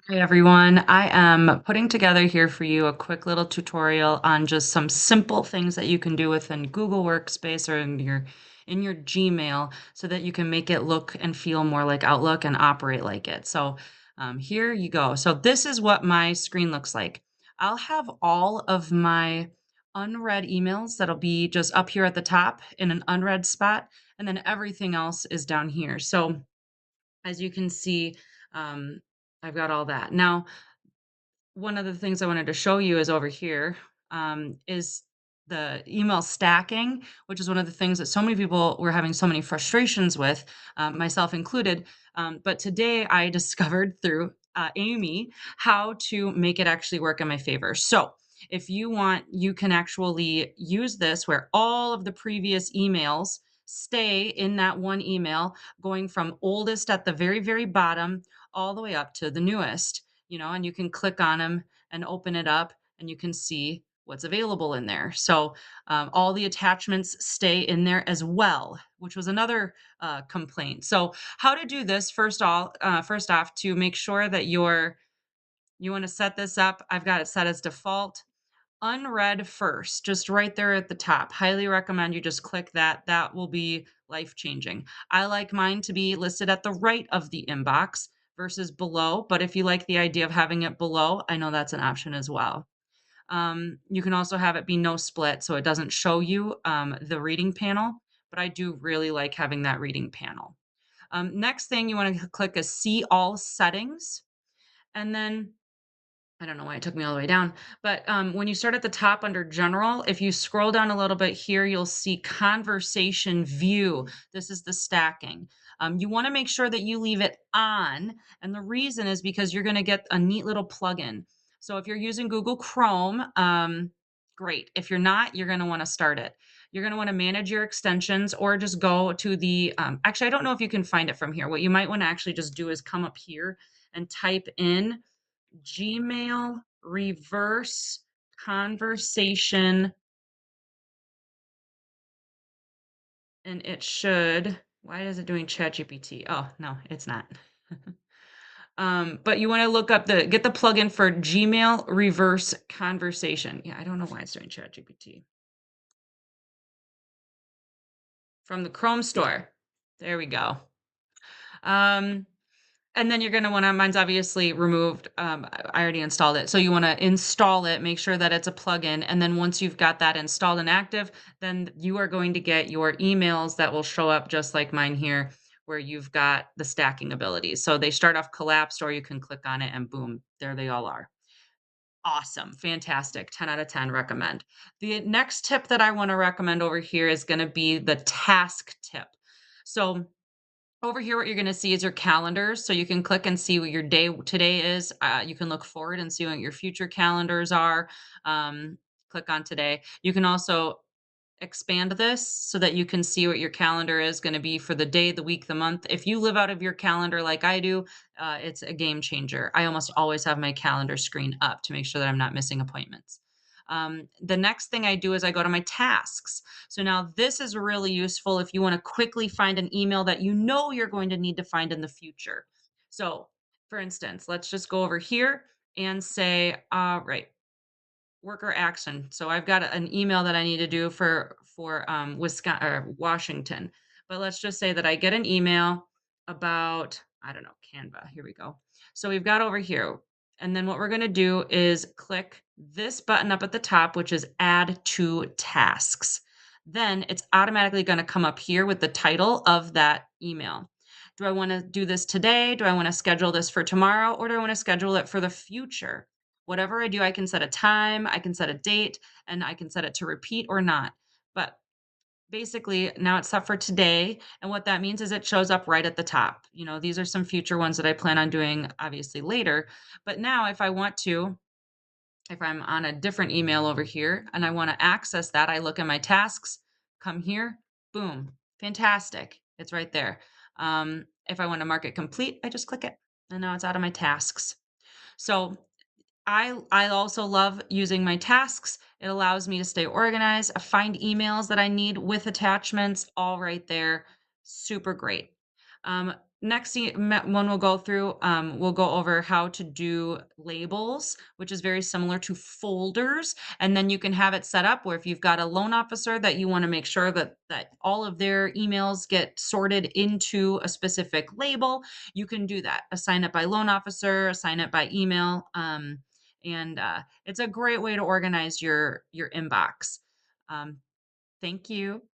Hi everyone. I am putting together here for you a quick little tutorial on just some simple things that you can do within Google Workspace or in your Gmail so that you can make it look and feel more like Outlook and operate like it. So here you go. So this is what my screen looks like. I'll have all of my unread emails that'll be just up here at the top in an unread spot, and then everything else is down here. So as you can see, um, I've got all that. Now, one of the things I wanted to show you is over here, is the email stacking, which is one of the things that so many people were having so many frustrations with, myself included. But today I discovered through Amy how to make it actually work in my favor. So if you want, you can actually use this where all of the previous emails stay in that one email, going from oldest at the very, very bottom all the way up to the newest, and you can click on them and open it up and you can see what's available in there. So all the attachments stay in there as well, which was another complaint. So how to do this? First off, to make sure that you want to set this up. I've got it set as default. Unread first, just right there at the top. Highly recommend you just click that. That will be life changing. I like mine to be listed at the right of the inbox versus below, but if you like the idea of having it below, I know that's an option as well. You can also have it be no split so it doesn't show you the reading panel, but I do really like having that reading panel. Next thing you want to click is see all settings. And then I don't know why it took me all the way down, but when you start at the top under general, if you scroll down a little bit here, you'll see conversation view. This is the stacking. You want to make sure that you leave it on. And the reason is because you're going to get a neat little plugin. So if you're using Google Chrome, great. If you're not, you're going to want to start it. You're going to want to manage your extensions or just go to the, actually, I don't know if you can find it from here. What you might want to actually just do is come up here and type in Gmail reverse conversation, and it should, why is it doing ChatGPT? Oh, no, it's not. But you want to look up get the plugin for Gmail reverse conversation. Yeah, I don't know why it's doing ChatGPT. From the Chrome store. There we go. Um, And then you're gonna wanna mine's obviously removed, I already installed it. So you wanna install it, make sure that it's a plugin, and then once you've got that installed and active, then you are going to get your emails that will show up just like mine here, where you've got the stacking abilities. So they start off collapsed, or you can click on it and boom, there they all are. Awesome, fantastic, 10 out of 10, recommend. The next tip that I wanna recommend over here is gonna be the task tip. So over here, what you're gonna see is your calendars, so you can click and see what your day today is. You can look forward and see what your future calendars are. Click on today. You can also expand this so that you can see what your calendar is gonna be for the day, the week, the month. If you live out of your calendar like I do, it's a game changer. I almost always have my calendar screen up to make sure that I'm not missing appointments. The next thing I do is I go to my tasks. So now this is really useful if you want to quickly find an email that you know you're going to need to find in the future. So, for instance, let's just go over here and say, right, worker action. So I've got an email that I need to do for Wisconsin or Washington. But let's just say that I get an email about, I don't know, Canva. Here we go. So we've got over here. And then what we're going to do is click this button up at the top, which is add to tasks. Then it's automatically going to come up here with the title of that email. Do I want to do this today? Do I want to schedule this for tomorrow? Or do I want to schedule it for the future? Whatever I do, I can set a time, I can set a date, and I can set it to repeat or not. But basically, now it's set for today. And what that means is it shows up right at the top. These are some future ones that I plan on doing obviously later. But now, if I want to, if I'm on a different email over here and I want to access that, I look at my tasks, come here, boom, fantastic. It's right there. If I want to mark it complete, I just click it. And now it's out of my tasks. So I also love using my tasks. It allows me to stay organized, find emails that I need with attachments, all right there. Super great. One we'll go through, we'll go over how to do labels, which is very similar to folders. And then you can have it set up where if you've got a loan officer that you want to make sure that all of their emails get sorted into a specific label, you can do that. Assign it by loan officer, assign it by email, and it's a great way to organize your inbox. Um, Thank you.